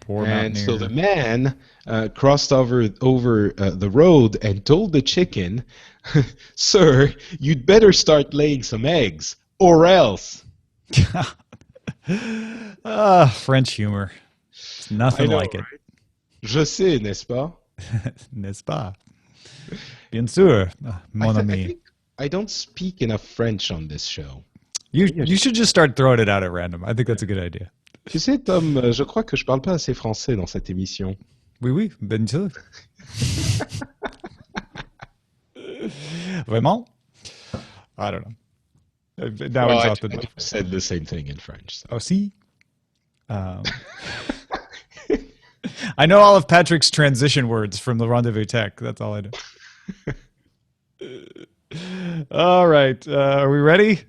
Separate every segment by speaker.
Speaker 1: Poor
Speaker 2: And so the
Speaker 1: mountaineer.
Speaker 2: man crossed over the road and told the chicken, "Sir, you'd better start laying some eggs, or else."
Speaker 1: French humor. It's
Speaker 2: I
Speaker 1: nothing
Speaker 2: know,
Speaker 1: like it.
Speaker 2: right? Je sais, n'est-ce pas?
Speaker 1: N'est-ce pas? Bien sûr,
Speaker 2: I,
Speaker 1: mon
Speaker 2: th- I
Speaker 1: ami.
Speaker 2: think I don't speak enough French on this show.
Speaker 1: You should just start throwing it out at random. I think that's a good idea.
Speaker 2: Tu sais, Tom, je crois que je parle pas assez français dans cette émission.
Speaker 1: Oui, oui, bien sûr. Vraiment? I don't know. Now
Speaker 2: Well,
Speaker 1: exhausted.
Speaker 2: I just said the same thing in French. So.
Speaker 1: Oh, see? I know all of Patrick's transition words from the Rendezvous Tech. That's all I know. All right. Are we ready?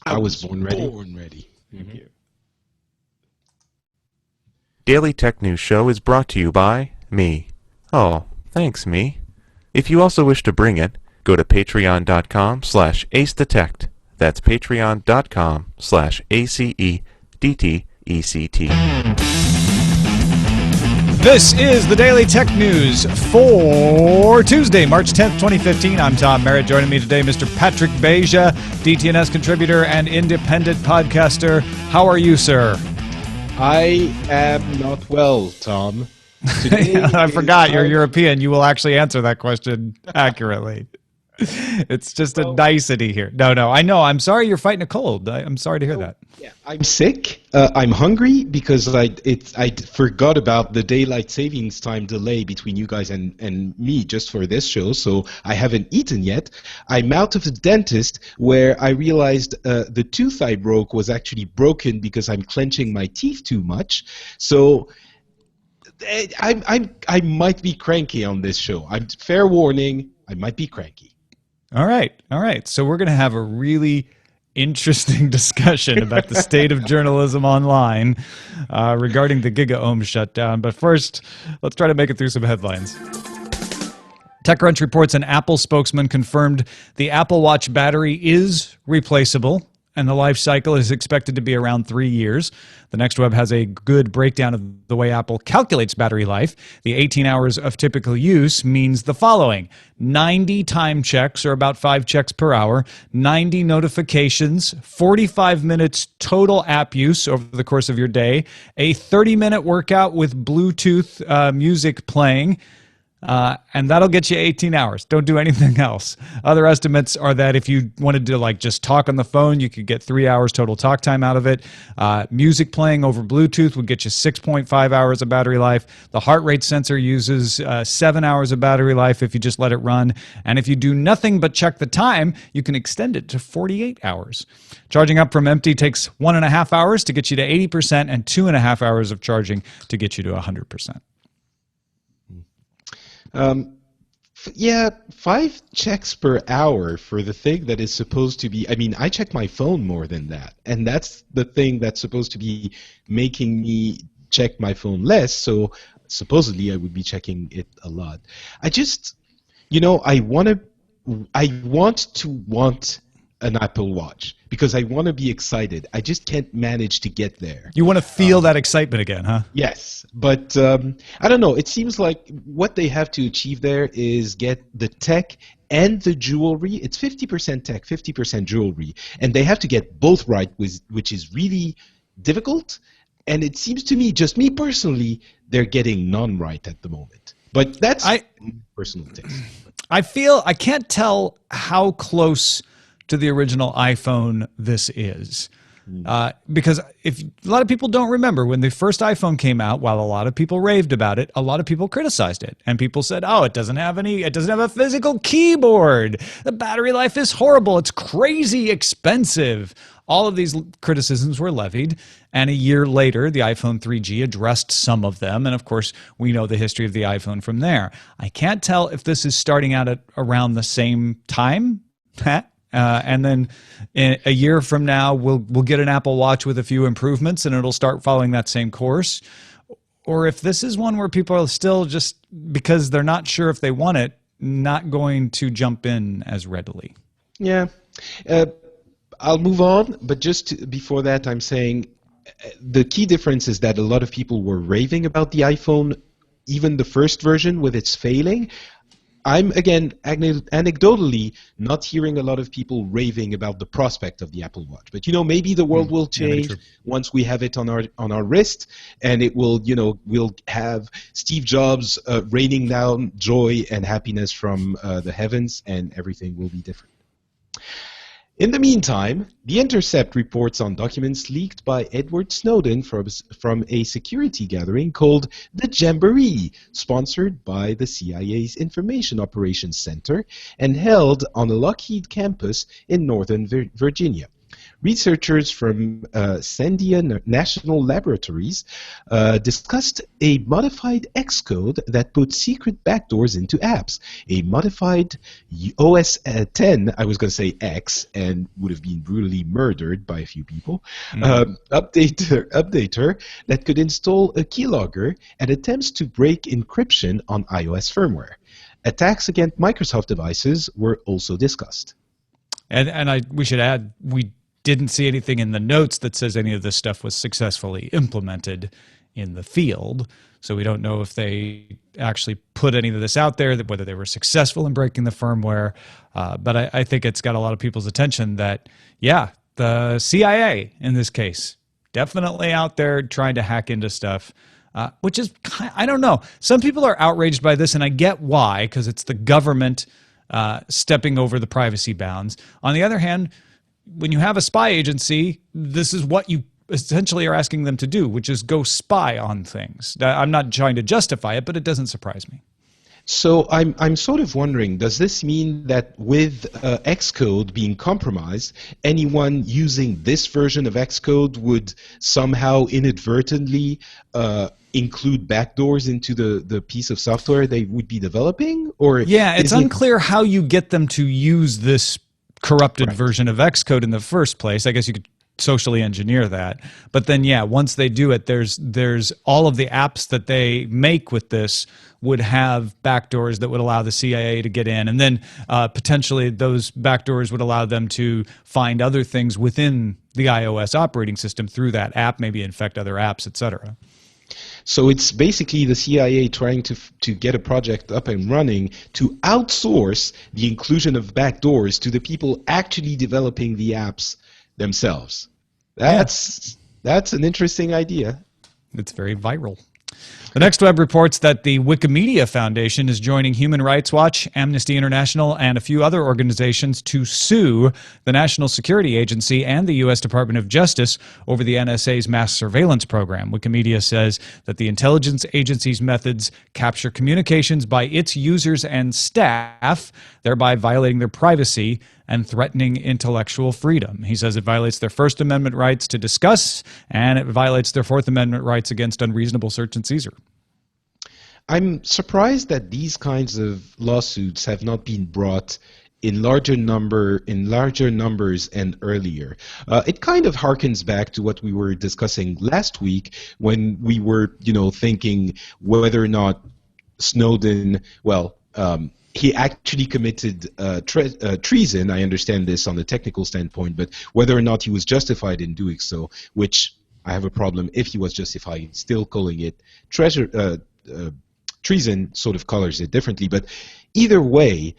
Speaker 2: I was born ready.
Speaker 1: Thank you.
Speaker 3: Daily Tech News Show is brought to you by me. Oh, thanks, me. If you also wish to bring it, go to patreon.com/acedetect. That's patreon.com/ACEDTECT.
Speaker 1: This is the Daily Tech News for Tuesday, March 10th, 2015. I'm Tom Merritt. Joining me today, Mr. Patrick Beja, DTNS contributor and independent podcaster. How are you, sir?
Speaker 2: I am not well, Tom. Today
Speaker 1: I forgot
Speaker 2: is
Speaker 1: you're
Speaker 2: our-
Speaker 1: European. You will actually answer that question accurately. It's just a nicety here. No, I know. I'm sorry you're fighting a cold. I'm sorry to hear that.
Speaker 2: Yeah, I'm sick. I'm hungry because I forgot about the daylight savings time delay between you guys and me just for this show, so I haven't eaten yet. I'm out of the dentist where I realized the tooth I broke was actually broken because I'm clenching my teeth too much. So I might be cranky on this show. Fair warning, I might be cranky.
Speaker 1: All right. So we're going to have a really interesting discussion about the state of journalism online regarding the GigaOm shutdown. But first, let's try to make it through some headlines. TechCrunch reports an Apple spokesman confirmed the Apple Watch battery is replaceable, and the life cycle is expected to be around 3 years. The Next Web has a good breakdown of the way Apple calculates battery life. The 18 hours of typical use means the following: 90 time checks, or about 5 checks per hour, 90 notifications, 45 minutes total app use over the course of your day, a 30-minute workout with Bluetooth music playing, and that'll get you 18 hours. Don't do anything else. Other estimates are that if you wanted to just talk on the phone, you could get 3 hours total talk time out of it. Music playing over Bluetooth would get you 6.5 hours of battery life. The heart rate sensor uses 7 hours of battery life if you just let it run. And if you do nothing but check the time, you can extend it to 48 hours. Charging up from empty takes 1.5 hours to get you to 80% and 2.5 hours of charging to get you to 100%.
Speaker 2: Yeah, 5 checks per hour for the thing that is supposed to be. I mean, I check my phone more than that, and that's the thing that's supposed to be making me check my phone less. So supposedly, I would be checking it a lot. I just, I want an Apple Watch because I want to be excited. I just can't manage to get there.
Speaker 1: You want to feel that excitement again, huh?
Speaker 2: Yes, but I don't know. It seems like what they have to achieve there is get the tech and the jewelry. It's 50% tech, 50% jewelry, and they have to get both right, which is really difficult. And it seems to me, just me personally, they're getting none right at the moment. But that's personal taste.
Speaker 1: I can't tell how close to the original iPhone this is. Because if a lot of people don't remember when the first iPhone came out, while a lot of people raved about it, a lot of people criticized it. And people said, oh, it doesn't have a physical keyboard. The battery life is horrible. It's crazy expensive. All of these criticisms were levied. And a year later, the iPhone 3G addressed some of them. And of course, we know the history of the iPhone from there. I can't tell if this is starting out at around the same time. And then a year from now, we'll get an Apple Watch with a few improvements, and it'll start following that same course. Or if this is one where people are still, just because they're not sure if they want it, not going to jump in as readily.
Speaker 2: Yeah. I'll move on, but just before that, I'm saying the key difference is that a lot of people were raving about the iPhone, even the first version with its failing. I'm, again, anecdotally not hearing a lot of people raving about the prospect of the Apple Watch. But, maybe the world will change once we have it on our wrist, and it will, we'll have Steve Jobs raining down joy and happiness from the heavens, and everything will be different. In the meantime, The Intercept reports on documents leaked by Edward Snowden from a security gathering called the Jamboree, sponsored by the CIA's Information Operations Center and held on a Lockheed campus in Northern Virginia. Researchers from Sandia National Laboratories discussed a modified Xcode that puts secret backdoors into apps. A modified OS 10, I was going to say X, and would have been brutally murdered by a few people, updater that could install a keylogger and attempts to break encryption on iOS firmware. Attacks against Microsoft devices were also discussed.
Speaker 1: And we should add, we didn't see anything in the notes that says any of this stuff was successfully implemented in the field. So we don't know if they actually put any of this out there, whether they were successful in breaking the firmware. But I think it's got a lot of people's attention that, yeah, the CIA in this case, definitely out there trying to hack into stuff, which is, I don't know. Some people are outraged by this, and I get why, because it's the government stepping over the privacy bounds. On the other hand, when you have a spy agency, this is what you essentially are asking them to do, which is go spy on things. I'm not trying to justify it, but it doesn't surprise me.
Speaker 2: So I'm sort of wondering, does this mean that with Xcode being compromised, anyone using this version of Xcode would somehow inadvertently include backdoors into the piece of software they would be developing? Or
Speaker 1: yeah, it's unclear how you get them to use this corrupted version of Xcode in the first place. I guess you could socially engineer that. But then, yeah, once they do it, there's all of the apps that they make with this would have backdoors that would allow the CIA to get in. And then potentially those backdoors would allow them to find other things within the iOS operating system through that app, maybe infect other apps, etc.
Speaker 2: So it's basically the CIA trying to get a project up and running to outsource the inclusion of backdoors to the people actually developing the apps themselves. That's an interesting idea.
Speaker 1: It's very viral. The next web reports that the Wikimedia Foundation is joining Human Rights Watch, Amnesty International, and a few other organizations to sue the National Security Agency and the U.S. Department of Justice over the NSA's mass surveillance program. Wikimedia says that the intelligence agency's methods capture communications by its users and staff, thereby violating their privacy and threatening intellectual freedom. He says it violates their First Amendment rights to discuss, and it violates their Fourth Amendment rights against unreasonable search and seizure.
Speaker 2: I'm surprised that these kinds of lawsuits have not been brought in larger numbers and earlier. It kind of harkens back to what we were discussing last week when we were, thinking whether or not Snowden, he actually committed treason. I understand this on the technical standpoint, but whether or not he was justified in doing so, which I have a problem if he was justified, still calling it treason sort of colors it differently. But either way,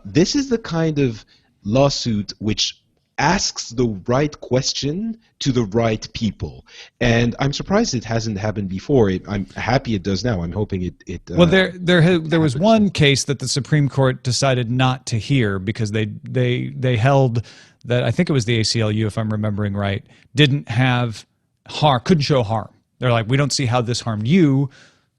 Speaker 2: this is the kind of lawsuit which asks the right question to the right people, and I'm surprised it hasn't happened before. I'm happy it does now. I'm hoping it
Speaker 1: well, there was one case that the Supreme Court decided not to hear because they held that, I think it was the ACLU, if I'm remembering right, couldn't show harm. They're like, we don't see how this harmed you,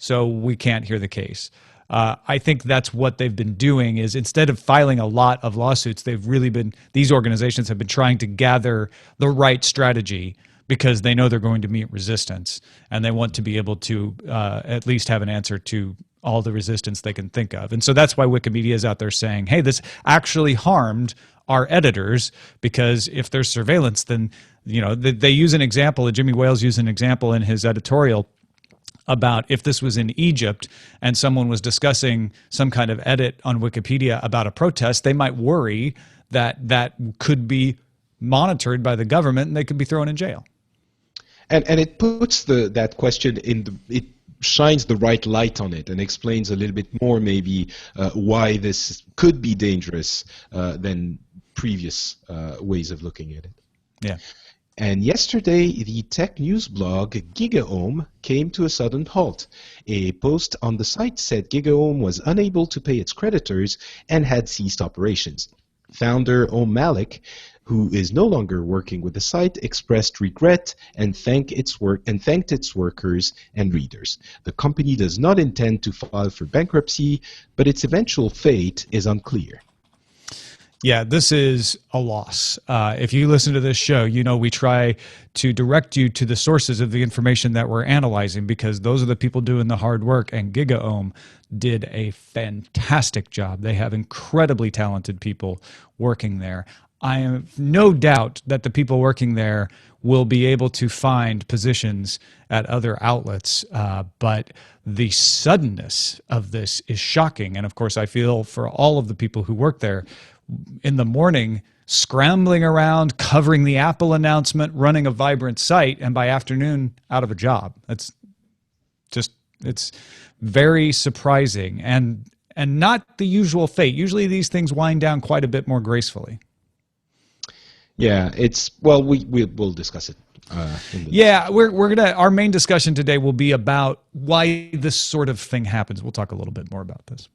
Speaker 1: so we can't hear the case. I think that's what they've been doing, is instead of filing a lot of lawsuits, these organizations have been trying to gather the right strategy because they know they're going to meet resistance, and they want to be able to at least have an answer to all the resistance they can think of. And so that's why Wikimedia is out there saying, hey, this actually harmed our editors, because if there's surveillance, then, they use an example, Jimmy Wales used an example in his editorial about if this was in Egypt and someone was discussing some kind of edit on Wikipedia about a protest, they might worry that that could be monitored by the government and they could be thrown in jail.
Speaker 2: And it puts that question in it shines the right light on it and explains a little bit more maybe why this could be dangerous than previous ways of looking at it.
Speaker 1: Yeah.
Speaker 2: And yesterday, the tech news blog GigaOm came to a sudden halt. A post on the site said GigaOm was unable to pay its creditors and had ceased operations. Founder Om Malik, who is no longer working with the site, expressed regret and thanked its workers and readers. The company does not intend to file for bankruptcy, but its eventual fate is unclear.
Speaker 1: Yeah, this is a loss. If you listen to this show, you know we try to direct you to the sources of the information that we're analyzing because those are the people doing the hard work, and GigaOm did a fantastic job. They have incredibly talented people working there. I have no doubt that the people working there will be able to find positions at other outlets, but the suddenness of this is shocking. And of course, I feel for all of the people who work there in the morning, scrambling around, covering the Apple announcement, running a vibrant site, and by afternoon, out of a job. It's very surprising and not the usual fate. Usually these things wind down quite a bit more gracefully.
Speaker 2: Yeah, we'll discuss it.
Speaker 1: We're gonna. Our main discussion today will be about why this sort of thing happens. We'll talk a little bit more about this.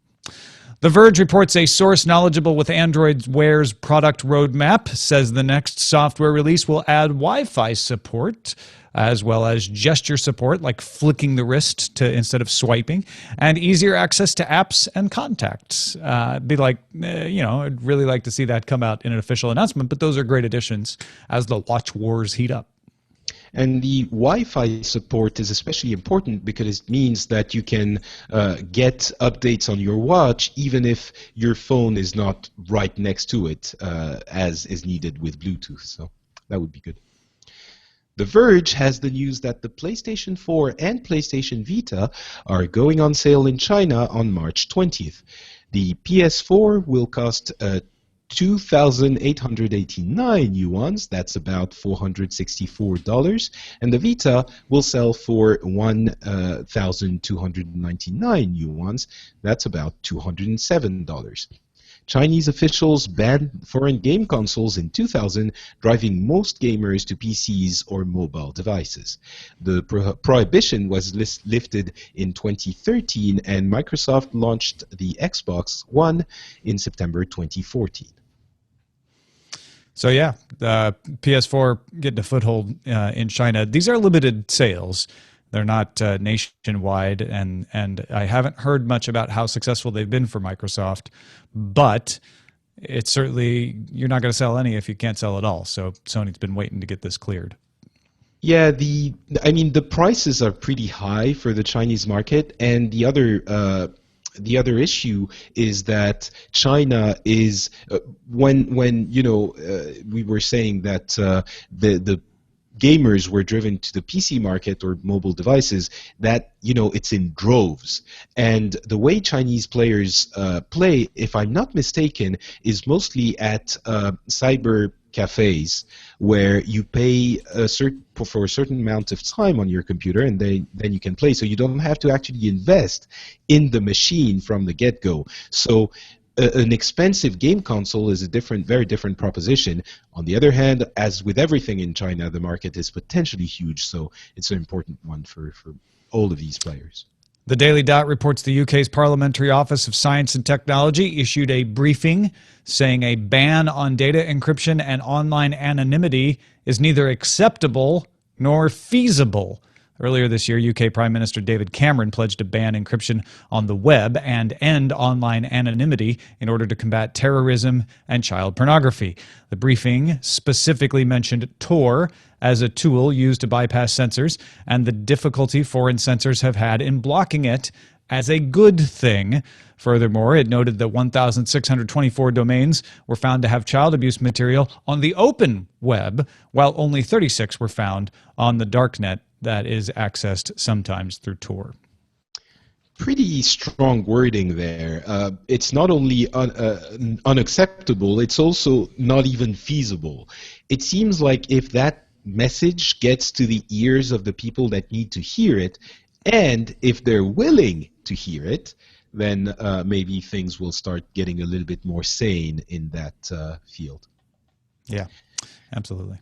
Speaker 1: The Verge reports a source knowledgeable with Android Wear's product roadmap says the next software release will add Wi-Fi support, as well as gesture support, like flicking the wrist instead of swiping, and easier access to apps and contacts. I'd really like to see that come out in an official announcement, but those are great additions as the watch wars heat up.
Speaker 2: And the Wi-Fi support is especially important because it means that you can get updates on your watch even if your phone is not right next to it as is needed with Bluetooth. So that would be good. The Verge has the news that the PlayStation 4 and PlayStation Vita are going on sale in China on March 20th. The PS4 will cost 2,889 yuans, that's about $464, and the Vita will sell for 1,299 yuans, that's about $207. Chinese officials banned foreign game consoles in 2000, driving most gamers to PCs or mobile devices. The prohibition was lifted in 2013, and Microsoft launched the Xbox One in September 2014.
Speaker 1: So yeah, the PS4 getting a foothold in China. These are limited sales. They're not nationwide, and I haven't heard much about how successful they've been for Microsoft, but it's certainly, you're not going to sell any if you can't sell at all. So Sony's been waiting to get this cleared.
Speaker 2: Yeah, the prices are pretty high for the Chinese market, and the other issue is that China is when we were saying that the gamers were driven to the PC market or mobile devices, that it's in droves, and the way Chinese players play, if I'm not mistaken, is mostly at cyber cafes where you pay for a certain amount of time on your computer, and then you can play. So you don't have to actually invest in the machine from the get-go. So an expensive game console is a very different proposition. On the other hand, as with everything in China, the market is potentially huge, so it's an important one for all of these players.
Speaker 1: The Daily Dot reports the UK's Parliamentary Office of Science and Technology issued a briefing saying a ban on data encryption and online anonymity is neither acceptable nor feasible. Earlier this year, UK Prime Minister David Cameron pledged to ban encryption on the web and end online anonymity in order to combat terrorism and child pornography. The briefing specifically mentioned Tor as a tool used to bypass censors and the difficulty foreign censors have had in blocking it as a good thing. Furthermore, it noted that 1,624 domains were found to have child abuse material on the open web, while only 36 were found on the darknet that is accessed sometimes through Tor.
Speaker 2: Pretty strong wording there. It's not only unacceptable, it's also not even feasible. It seems like if that message gets to the ears of the people that need to hear it, and if they're willing to hear it, then maybe things will start getting a little bit more sane in that field.
Speaker 1: Yeah, absolutely.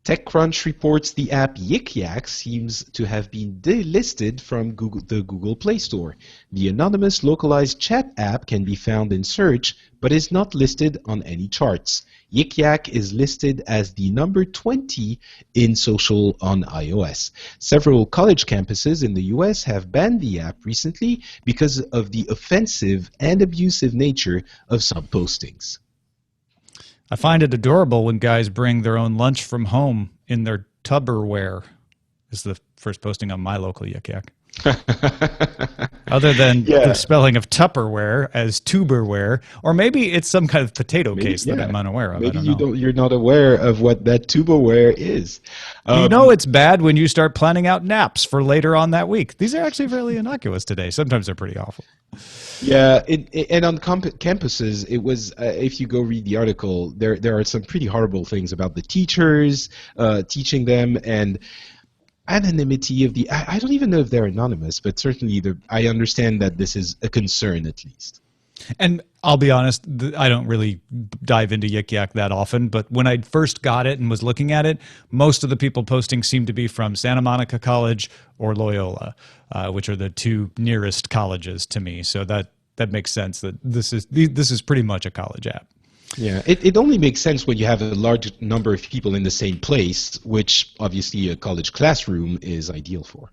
Speaker 2: TechCrunch reports the app Yik Yak seems to have been delisted from the Google Play Store. The anonymous localized chat app can be found in search, but is not listed on any charts. Yik Yak is listed as the number 20 in social on iOS. Several college campuses in the US have banned the app recently because of the offensive and abusive nature of some postings.
Speaker 1: I find it adorable when guys bring their own lunch from home in their Tupperware, is the first posting on my local Yik Yak. Other than the spelling of Tupperware as tuberware, or maybe it's some kind of potato case that I'm unaware of.
Speaker 2: Maybe
Speaker 1: I don't know.
Speaker 2: you're not aware of what that tuberware is.
Speaker 1: You know it's bad when you start planning out naps for later on that week. These are actually fairly innocuous today. Sometimes they're pretty awful.
Speaker 2: Yeah, and on campuses, it was, if you go read the article, there are some pretty horrible things about the teachers teaching them, and anonymity of the, I don't even know if they're anonymous, but certainly I understand that this is a concern at least.
Speaker 1: And I'll be honest, I don't really dive into Yik Yak that often, but when I first got it and was looking at it, most of the people posting seemed to be from Santa Monica College or Loyola, which are the two nearest colleges to me. So that makes sense that this is pretty much a college app.
Speaker 2: Yeah, it only makes sense when you have a large number of people in the same place, which obviously a college classroom is ideal for.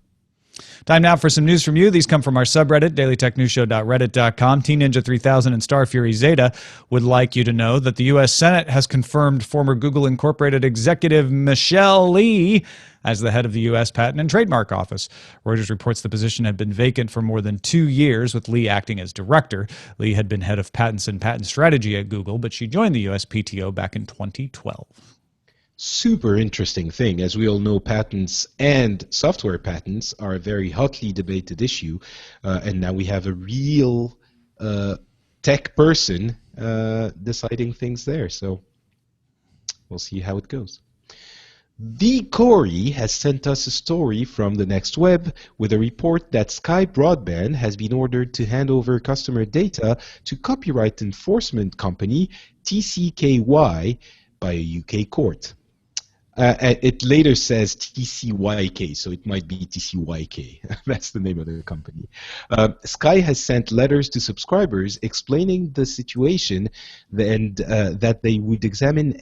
Speaker 1: Time now for some news from you. These come from our subreddit, dailytechnewsshow.reddit.com. Teen Ninja 3000 and Star Fury Zeta would like you to know that the U.S. Senate has confirmed former Google Incorporated executive Michelle Lee as the head of the U.S. Patent and Trademark Office. Reuters reports the position had been vacant for more than 2 years, with Lee acting as director. Lee had been head of patents and patent strategy at Google, but she joined the USPTO back in 2012.
Speaker 2: Super interesting thing. As we all know, patents and software patents are a very hotly debated issue, and now we have a real tech person deciding things there. So we'll see how it goes. The Corey has sent us a story from the Next Web with a report that Sky Broadband has been ordered to hand over customer data to copyright enforcement company TCKY by a UK court. It later says TCYK, so it might be TCYK. That's the name of the company. Sky has sent letters to subscribers explaining the situation and that they would examine.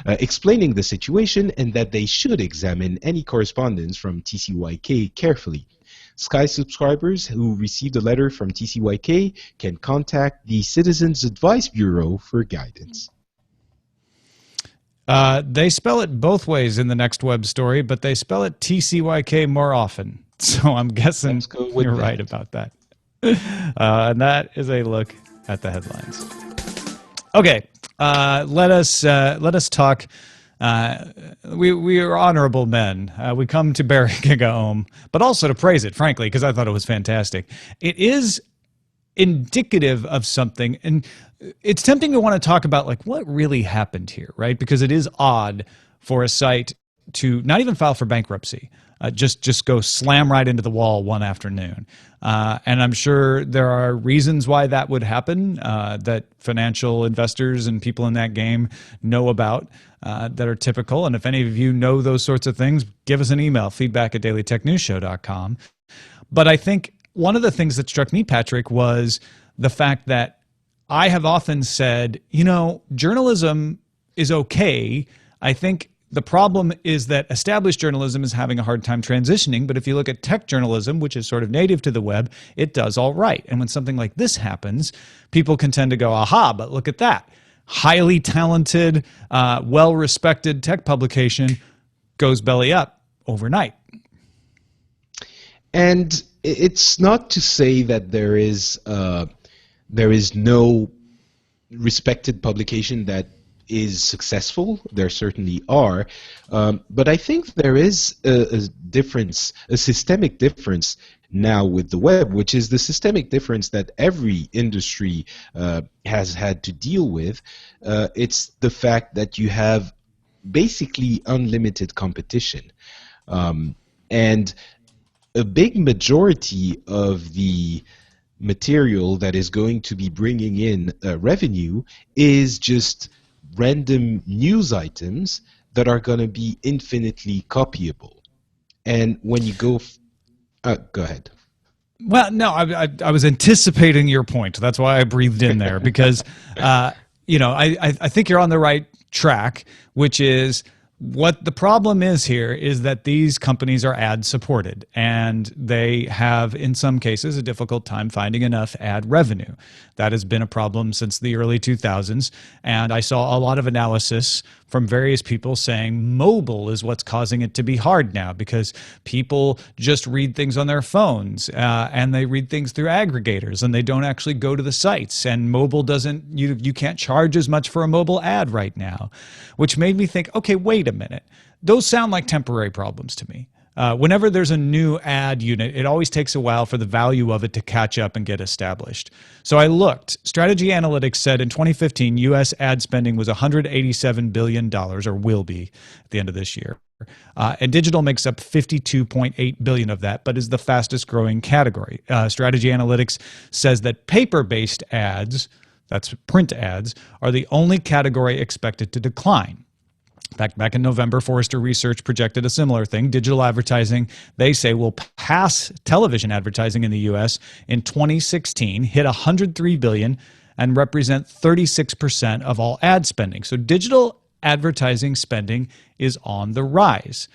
Speaker 2: Explaining the situation and that they should examine any correspondence from TCYK carefully. Sky subscribers who received a letter from TCYK can contact the Citizens Advice Bureau for guidance.
Speaker 1: They spell it both ways in the Next Web story, but they spell it TCYK more often. So I'm guessing you're right about that. And that is a look at the headlines. Okay, let us talk. We are honorable men. We come to bury GigaOm, but also to praise it, frankly, because I thought it was fantastic. It is indicative of something, and it's tempting to want to talk about like what really happened here, right? Because it is odd for a site to not even file for bankruptcy, just go slam right into the wall one afternoon. And I'm sure there are reasons why that would happen that financial investors and people in that game know about that are typical. And if any of you know those sorts of things, give us an email, feedback@dailytechnewsshow.com. But I think one of the things that struck me, Patrick, was the fact that I have often said, you know, journalism is okay. I think the problem is that established journalism is having a hard time transitioning, but if you look at tech journalism, which is sort of native to the web, it does all right. And when something like this happens, people can tend to go, aha, but look at that. Highly talented, well-respected tech publication goes belly up overnight.
Speaker 2: And it's not to say that there is no respected publication that is successful. There certainly are, but I think there is a difference, a systemic difference now with the web, which is the systemic difference that every industry has had to deal with. It's the fact that you have basically unlimited competition. And a big majority of the material that is going to be bringing in revenue is just random news items that are going to be infinitely copyable. And when you go ahead.
Speaker 1: Well, no, I was anticipating your point. That's why I breathed in there because, I think you're on the right track, which is what the problem is here is that these companies are ad supported and they have, in some cases, a difficult time finding enough ad revenue. That has been a problem since the early 2000s. And I saw a lot of analysis from various people saying mobile is what's causing it to be hard now because people just read things on their phones and they read things through aggregators and they don't actually go to the sites. And mobile doesn't, you can't charge as much for a mobile ad right now, which made me think, okay, wait a minute. Those sound like temporary problems to me. Whenever there's a new ad unit, it always takes a while for the value of it to catch up and get established. So I looked. Strategy Analytics said in 2015, U.S. ad spending was $187 billion, or will be at the end of this year. And digital makes up $52.8 billion of that, but is the fastest growing category. Strategy Analytics says that paper-based ads, that's print ads, are the only category expected to decline. In fact, back in November, Forrester Research projected a similar thing. Digital advertising, they say, will pass television advertising in the U.S. in 2016, hit $103 billion, and represent 36% of all ad spending. So digital advertising spending is on the rise.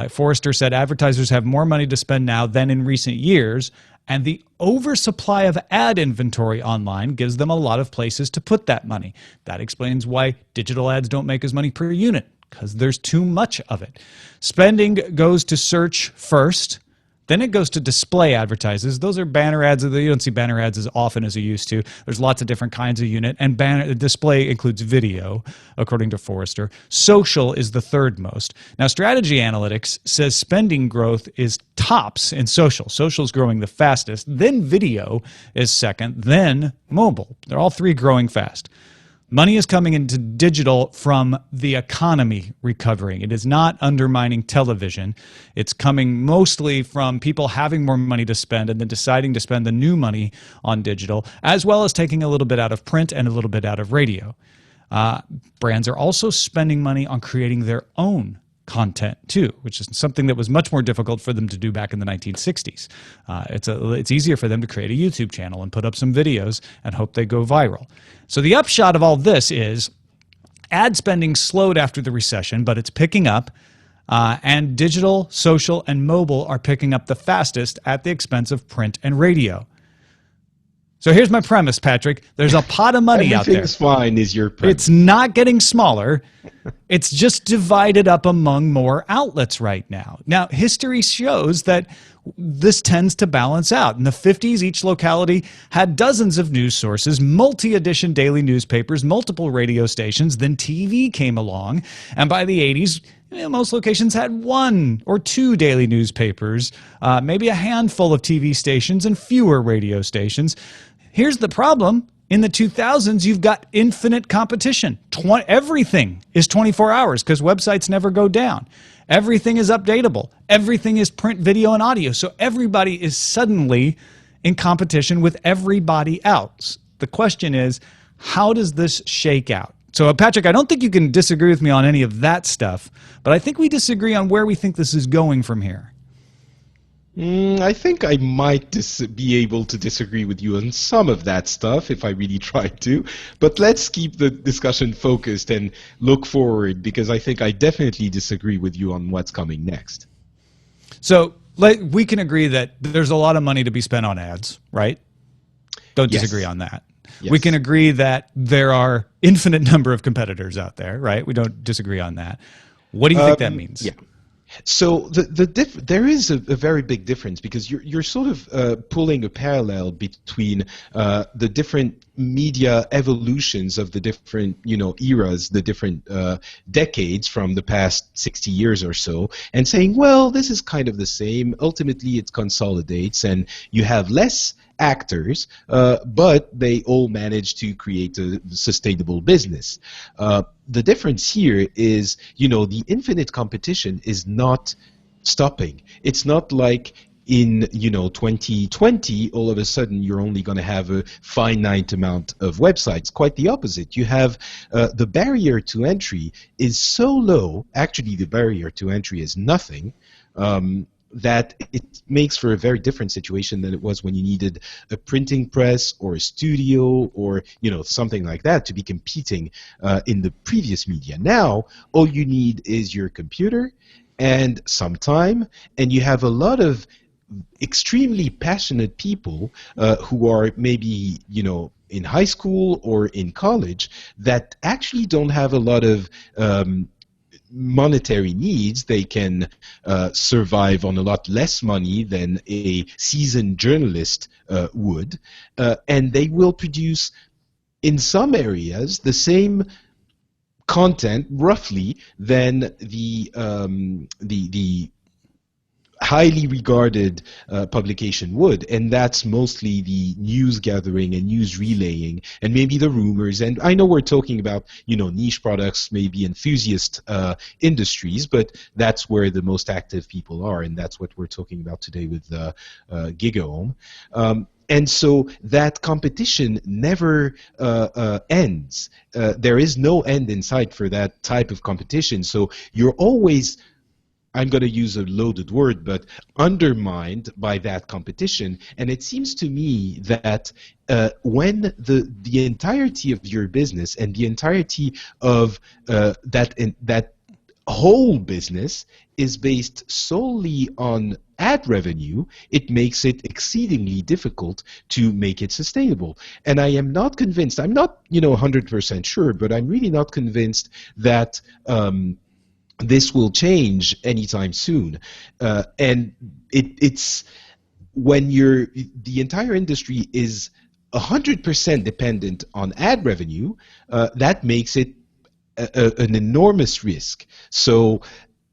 Speaker 1: Forrester said advertisers have more money to spend now than in recent years, and the oversupply of ad inventory online gives them a lot of places to put that money. That explains why digital ads don't make as money per unit, because there's too much of it. Spending goes to search first, then it goes to display advertises. Those are banner ads. You don't see banner ads as often as you used to. There's lots of different kinds of unit, and display includes video, according to Forrester. Social is the third most. Now, Strategy Analytics says spending growth is tops in social. Social is growing the fastest. Then video is second. Then mobile. They're all three growing fast. Money is coming into digital from the economy recovering. It is not undermining television. It's coming mostly from people having more money to spend and then deciding to spend the new money on digital, as well as taking a little bit out of print and a little bit out of radio. Brands are also spending money on creating their own content too, which is something that was much more difficult for them to do back in the 1960s. It's easier for them to create a YouTube channel and put up some videos and hope they go viral. So the upshot of all this is ad spending slowed after the recession, but it's picking up, and digital, social, and mobile are picking up the fastest at the expense of print and radio. So here's my premise, Patrick. There's a pot of money out there.
Speaker 2: Everything's fine is your premise.
Speaker 1: It's not getting smaller. It's just divided up among more outlets right now. Now, history shows that this tends to balance out. In the 50s, each locality had dozens of news sources, multi-edition daily newspapers, multiple radio stations. Then TV came along. And by the 80s, most locations had one or two daily newspapers, maybe a handful of TV stations, and fewer radio stations. Here's the problem. In the 2000s, you've got infinite competition. Everything is 24 hours because websites never go down. Everything is updatable. Everything is print, video, and audio. So everybody is suddenly in competition with everybody else. The question is, how does this shake out? So, Patrick, I don't think you can disagree with me on any of that stuff, but I think we disagree on where we think this is going from here.
Speaker 2: I think I might be able to disagree with you on some of that stuff if I really tried to. But let's keep the discussion focused and look forward, because I think I definitely disagree with you on what's coming next.
Speaker 1: So we can agree that there's a lot of money to be spent on ads, right? Don't disagree on that. Yes. We can agree that there are infinite number of competitors out there, right? We don't disagree on that. What do you think that means?
Speaker 2: Yeah. So there is a very big difference, because you're sort of pulling a parallel between the different media evolutions of the different eras, the different decades from the past 60 years or so, and saying, well, this is kind of the same. Ultimately, it consolidates, and you have less actors, but they all manage to create a sustainable business. The difference here is, the infinite competition is not stopping. It's not like in 2020 all of a sudden you're only going to have a finite amount of websites. Quite the opposite. You have the barrier to entry is so low. Actually, the barrier to entry is nothing. That it makes for a very different situation than it was when you needed a printing press or a studio or something like that to be competing in the previous media. Now all you need is your computer and some time, and you have a lot of extremely passionate people who are maybe in high school or in college that actually don't have a lot of monetary needs. They can survive on a lot less money than a seasoned journalist would, and they will produce in some areas the same content roughly than the highly regarded publication would, and that's mostly the news gathering and news relaying and maybe the rumors. And I know we're talking about niche products, maybe enthusiast industries, but that's where the most active people are, and that's what we're talking about today with GigaOm. And so that competition never ends. There is no end in sight for that type of competition. So you're always, I'm going to use a loaded word, but undermined by that competition. And it seems to me that when the entirety of your business and the entirety of that whole business is based solely on ad revenue, it makes it exceedingly difficult to make it sustainable. And I am not convinced, I'm not 100% sure, but I'm really not convinced that this will change anytime soon. And it's when the entire industry is 100% dependent on ad revenue, that makes it an enormous risk. So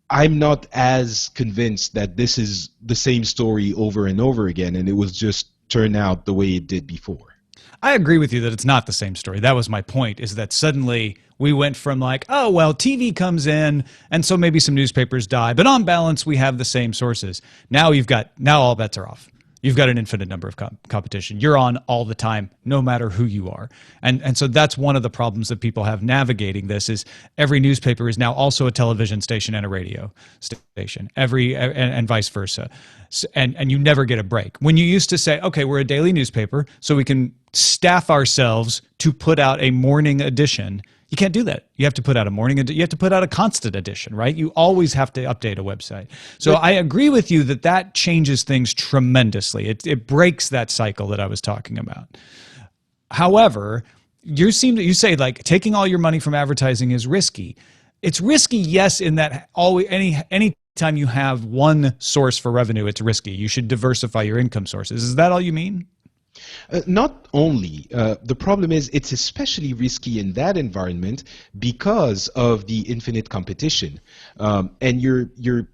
Speaker 2: I'm not as convinced that this is the same story over and over again, and it was just turn out the way it did before.
Speaker 1: I agree with you that it's not the same story. That was my point, is that suddenly we went from like, oh, well, TV comes in, and so maybe some newspapers die, but on balance, we have the same sources. Now all bets are off. You've got an infinite number of competition. You're on all the time, no matter who you are. And so that's one of the problems that people have navigating this is every newspaper is now also a television station and a radio station, and vice versa. And you never get a break. When you used to say, okay, we're a daily newspaper, so we can staff ourselves to put out a morning edition, you can't do that. You have to put out a morning edition. You have to put out a constant edition, right? You always have to update a website. So I agree with you that changes things tremendously. It breaks that cycle that I was talking about. However, you say like taking all your money from advertising is risky. It's risky, yes, in that any time you have one source for revenue, it's risky. You should diversify your income sources. Is that all you mean?
Speaker 2: Not only. The problem is it's especially risky in that environment because of the infinite competition. And the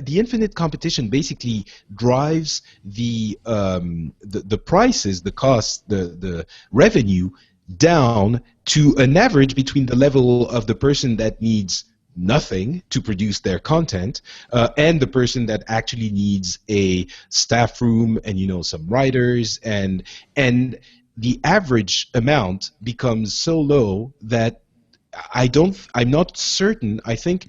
Speaker 2: infinite competition basically drives the prices, the cost, the revenue down to an average between the level of the person that needs nothing to produce their content and the person that actually needs a staff room and some writers, and the average amount becomes so low that I'm not certain. I think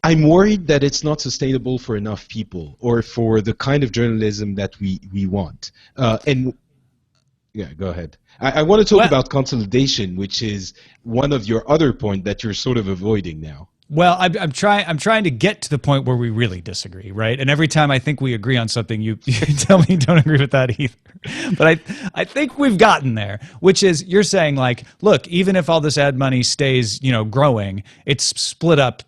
Speaker 2: I'm worried that it's not sustainable for enough people or for the kind of journalism that we want. And yeah, go ahead. I want to talk about consolidation, which is one of your other points that you're sort of avoiding now.
Speaker 1: Well, I'm trying to get to the point where we really disagree, right? And every time I think we agree on something, you tell me you don't agree with that either. But I think we've gotten there, which is you're saying like, look, even if all this ad money stays, growing, it's split up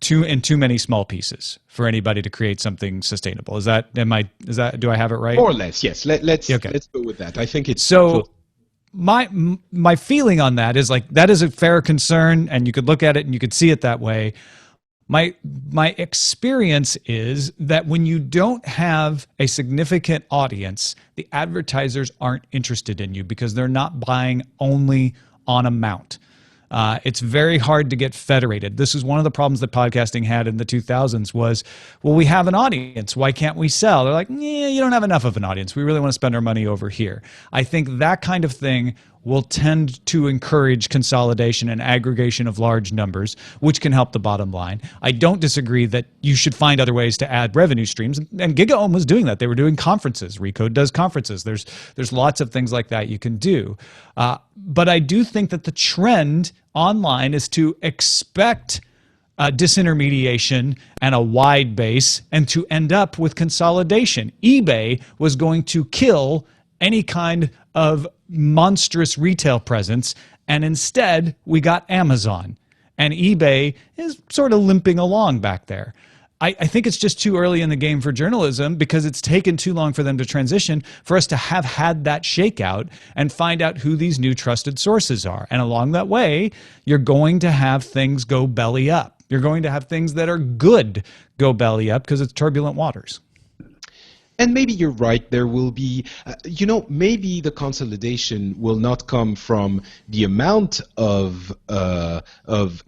Speaker 1: in too many small pieces for anybody to create something sustainable. Do I have it right?
Speaker 2: More or less, yes. Let's go with that. I think it's
Speaker 1: so. My feeling on that is like that is a fair concern, and you could look at it and you could see it that way. My experience is that when you don't have a significant audience, the advertisers aren't interested in you because they're not buying only on amount. It's very hard to get federated. This is one of the problems that podcasting had in the 2000s was, well, we have an audience. Why can't we sell? They're like, yeah, you don't have enough of an audience. We really want to spend our money over here. I think that kind of thing will tend to encourage consolidation and aggregation of large numbers, which can help the bottom line. I don't disagree that you should find other ways to add revenue streams, and GigaOm was doing that. They were doing conferences. Recode does conferences. There's lots of things like that you can do. But I do think that the trend online is to expect disintermediation and a wide base and to end up with consolidation. eBay was going to kill any kind of monstrous retail presence, and instead we got Amazon, and eBay is sort of limping along back there. I think it's just too early in the game for journalism because it's taken too long for them to transition for us to have had that shakeout and find out who these new trusted sources are. And along that way, you're going to have things go belly up. You're going to have things that are good go belly up because it's turbulent waters.
Speaker 2: And maybe you're right, there will be, maybe the consolidation will not come from the amount of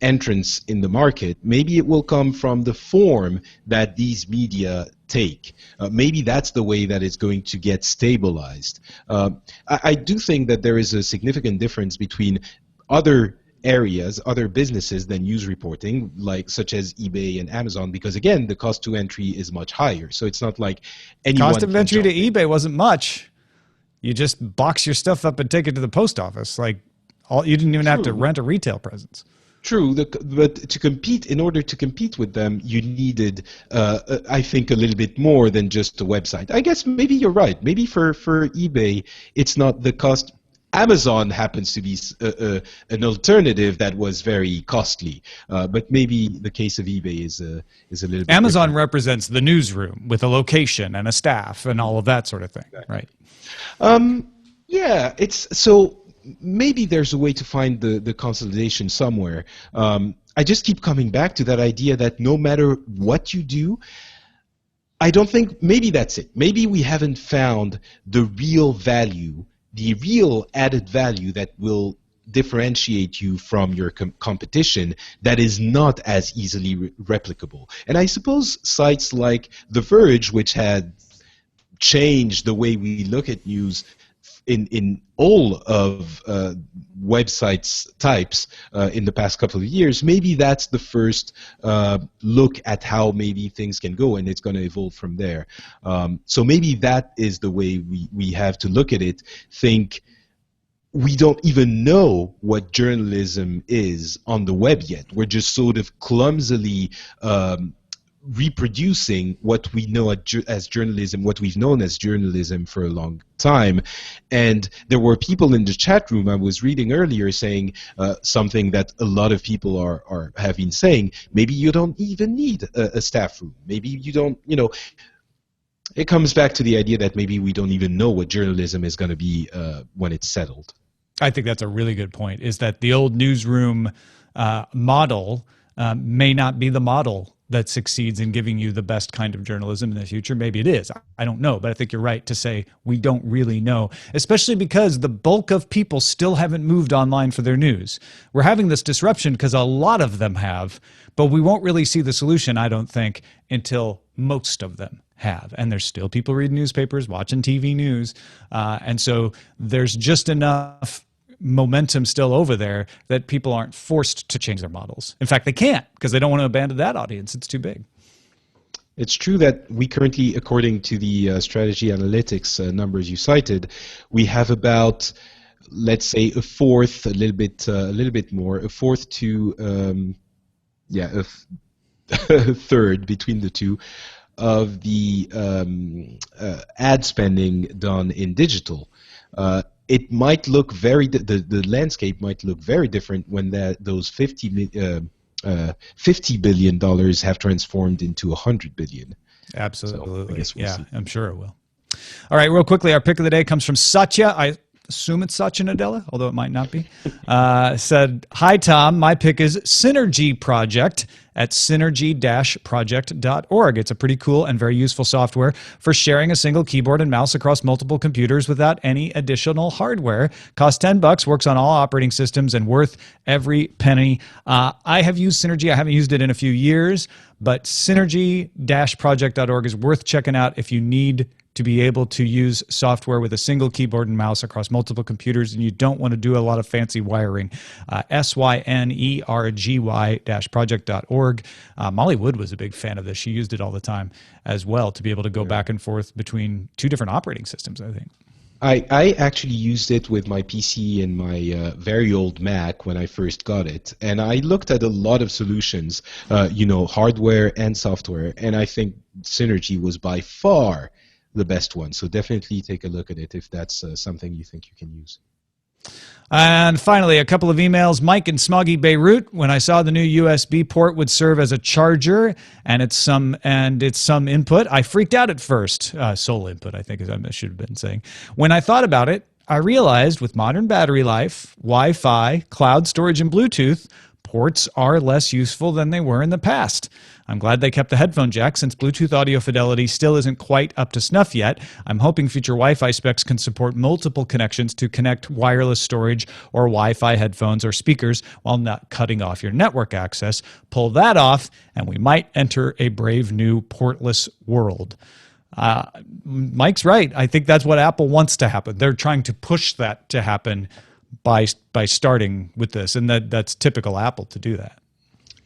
Speaker 2: entrance in the market. Maybe it will come from the form that these media take. Maybe that's the way that it's going to get stabilized. I do think that there is a significant difference between other areas, other businesses than news reporting, such as eBay and Amazon, because again, the cost to entry is much higher. So it's not like anyone
Speaker 1: cost of entry to eBay wasn't much. You just box your stuff up and take it to the post office. You didn't even have to rent a retail presence.
Speaker 2: True, but to compete, in order to compete with them, you needed, I think, a little bit more than just a website. I guess maybe you're right. Maybe for eBay, it's not the cost. Amazon happens to be an alternative that was very costly, but maybe the case of eBay is a little bit
Speaker 1: Amazon
Speaker 2: different.
Speaker 1: represents the newsroom with a location and a staff and all of that sort of thing, right?
Speaker 2: Yeah, it's so maybe there's a way to find the consolidation somewhere. I just keep coming back to that idea that no matter what you do, I don't think maybe that's it. Maybe we haven't found the real value, the real added value that will differentiate you from your competition that is not as easily replicable. And I suppose sites like The Verge, which had changed the way we look at news in all of websites types in the past couple of years, maybe that's the first look at how maybe things can go, and it's going to evolve from there. So maybe that is the way we have to look at it. Think we don't even know what journalism is on the web yet. We're just sort of clumsily reproducing what we know as journalism, what we've known as journalism for a long time. And there were people in the chat room I was reading earlier saying something that a lot of people have been saying. Maybe you don't even need a staff room. Maybe you don't, it comes back to the idea that maybe we don't even know what journalism is going to be when it's settled.
Speaker 1: I think that's a really good point, is that the old newsroom model may not be the model that succeeds in giving you the best kind of journalism in the future. Maybe it is. I don't know, but I think you're right to say we don't really know, especially because the bulk of people still haven't moved online for their news. We're having this disruption because a lot of them have, but we won't really see the solution, I don't think, until most of them have. And there's still people reading newspapers, watching TV news. And so there's just enough momentum still over there that people aren't forced to change their models. In fact, they can't because they don't want to abandon that audience. It's too big.
Speaker 2: It's true that we currently, according to the strategy analytics numbers you cited, we have about, let's say, a fourth, a little bit more, a fourth to, a third between the two of the ad spending done in digital. It might look the landscape might look very different when those $50 billion have transformed into $100 billion.
Speaker 1: Absolutely.
Speaker 2: So we'll see.
Speaker 1: I'm sure it will. All right, real quickly, our pick of the day comes from Satya. I assume it's Satya Nadella, although it might not be. Said, "Hi, Tom. My pick is Synergy Project, at synergy-project.org. It's a pretty cool and very useful software for sharing a single keyboard and mouse across multiple computers without any additional hardware. Costs $10, works on all operating systems, and worth every penny. I have used Synergy. I haven't used it in a few years, but synergy-project.org is worth checking out if you need to be able to use software with a single keyboard and mouse across multiple computers, and you don't want to do a lot of fancy wiring. synergy-project.org. Molly Wood was a big fan of this. She used it all the time as well to be able to go back and forth between two different operating systems, I think.
Speaker 2: I actually used it with my PC and my very old Mac when I first got it. And I looked at a lot of solutions, hardware and software, and I think Synergy was by far the best one. So definitely take a look at it if that's something you think you can use.
Speaker 1: And finally, a couple of emails. Mike in Smoggy, Beirut. When I saw the new USB port would serve as a charger and it's some input, I freaked out at first. Sole input, I think, as I should have been saying. When I thought about it, I realized with modern battery life, Wi-Fi, cloud storage, and Bluetooth, ports are less useful than they were in the past. I'm glad they kept the headphone jack since Bluetooth audio fidelity still isn't quite up to snuff yet. I'm hoping future Wi-Fi specs can support multiple connections to connect wireless storage or Wi-Fi headphones or speakers while not cutting off your network access. Pull that off, and we might enter a brave new portless world. Mike's right. I think that's what Apple wants to happen. They're trying to push that to happen by starting with this, and that's typical Apple to do that.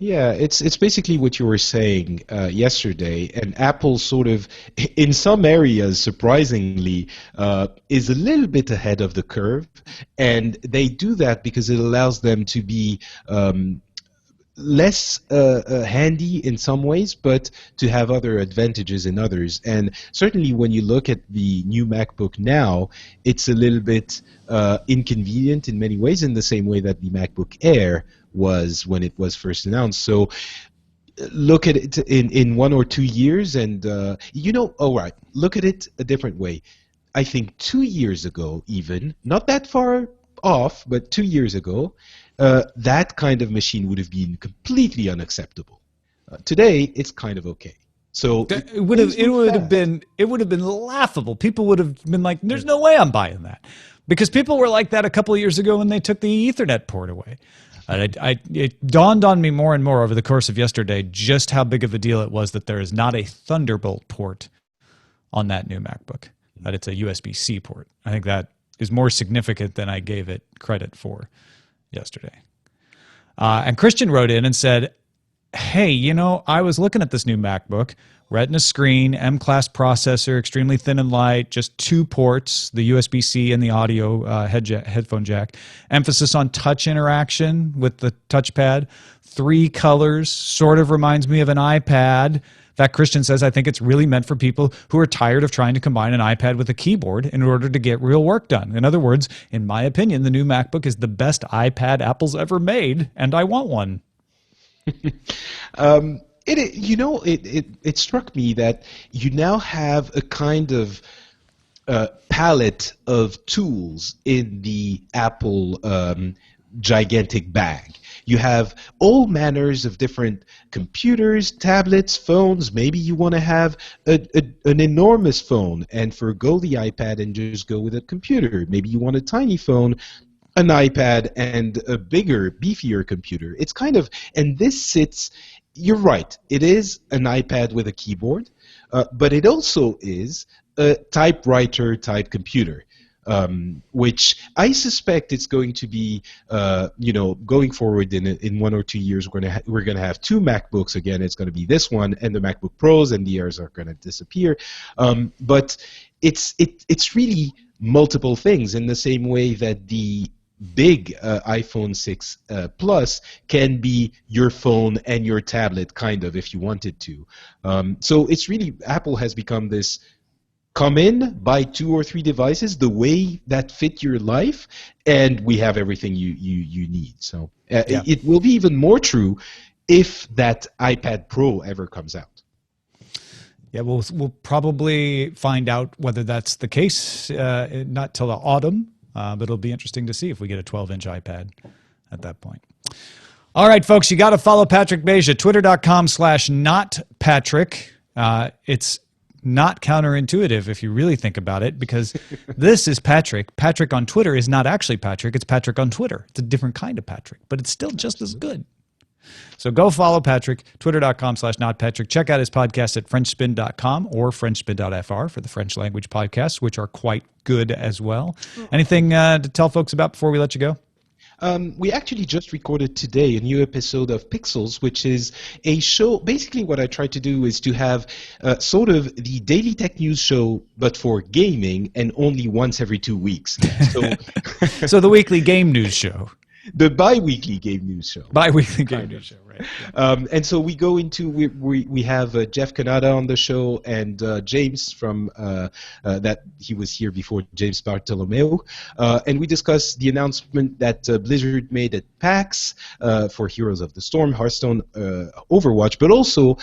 Speaker 2: Yeah, it's basically what you were saying yesterday, and Apple sort of, in some areas, surprisingly, is a little bit ahead of the curve, and they do that because it allows them to be less handy in some ways, but to have other advantages in others. And certainly when you look at the new MacBook now, it's a little bit inconvenient in many ways, in the same way that the MacBook Air was when it was first announced. So look at it in 1 or 2 years, and look at it a different way. I think 2 years ago, even, not that far off, but 2 years ago, that kind of machine would have been completely unacceptable. Today, it's kind of okay. So
Speaker 1: it would have been laughable. People would have been like, "There's no way I'm buying that," because people were like that a couple of years ago when they took the Ethernet port away. It dawned on me more and more over the course of yesterday just how big of a deal it was that there is not a Thunderbolt port on that new MacBook, that it's a USB-C port. I think that is more significant than I gave it credit for yesterday. And Christian wrote in and said, hey, I was looking at this new MacBook, Retina screen, M-class processor, extremely thin and light, just 2 ports, the USB-C and the audio headphone jack. Emphasis on touch interaction with the touchpad. 3 colors, sort of reminds me of an iPad. In fact, Christian says, I think it's really meant for people who are tired of trying to combine an iPad with a keyboard in order to get real work done. In other words, in my opinion, the new MacBook is the best iPad Apple's ever made, and I want one.
Speaker 2: It struck me that you now have a kind of palette of tools in the Apple gigantic bag. You have all manners of different computers, tablets, phones. Maybe you want to have an enormous phone and forgo the iPad and just go with a computer. Maybe you want a tiny phone, an iPad, and a bigger, beefier computer. It's kind of, and this sits, you're right, it is an iPad with a keyboard, but it also is a typewriter type computer. Which I suspect it's going to be, going forward in 1 or 2 years, we're going to have 2 MacBooks again. It's going to be this one and the MacBook Pros, and the Airs are going to disappear. But it's really multiple things, in the same way that the big iPhone 6 Plus can be your phone and your tablet, kind of, if you wanted to. So it's really, Apple has become this come in, buy 2 or 3 devices the way that fit your life, and we have everything you need. So it will be even more true if that iPad Pro ever comes out.
Speaker 1: Yeah, we'll probably find out whether that's the case not till the autumn, but it'll be interesting to see if we get a 12-inch iPad at that point. All right, folks, you got to follow Patrick Beja, twitter.com/notpatrick. It's not counterintuitive if you really think about it, because this is Patrick. Patrick on Twitter is not actually Patrick. It's Patrick on Twitter. It's a different kind of Patrick, but it's still just as good. So go follow Patrick, twitter.com/notpatrick. Check out his podcast at frenchspin.com or frenchspin.fr for the French language podcasts, which are quite good as well. Anything to tell folks about before we let you go?
Speaker 2: We actually just recorded today a new episode of Pixels, which is a show. Basically, what I try to do is to have sort of the Daily Tech News show, but for gaming, and only once every 2 weeks. So,
Speaker 1: So the weekly game news show.
Speaker 2: the bi-weekly game news show.
Speaker 1: Bi-weekly game news show, right. Yeah.
Speaker 2: And so we go into, we have Jeff Canada on the show, and James from, that he was here before, James Bartolomeo, and we discuss the announcement that Blizzard made at PAX for Heroes of the Storm, Hearthstone, Overwatch, but also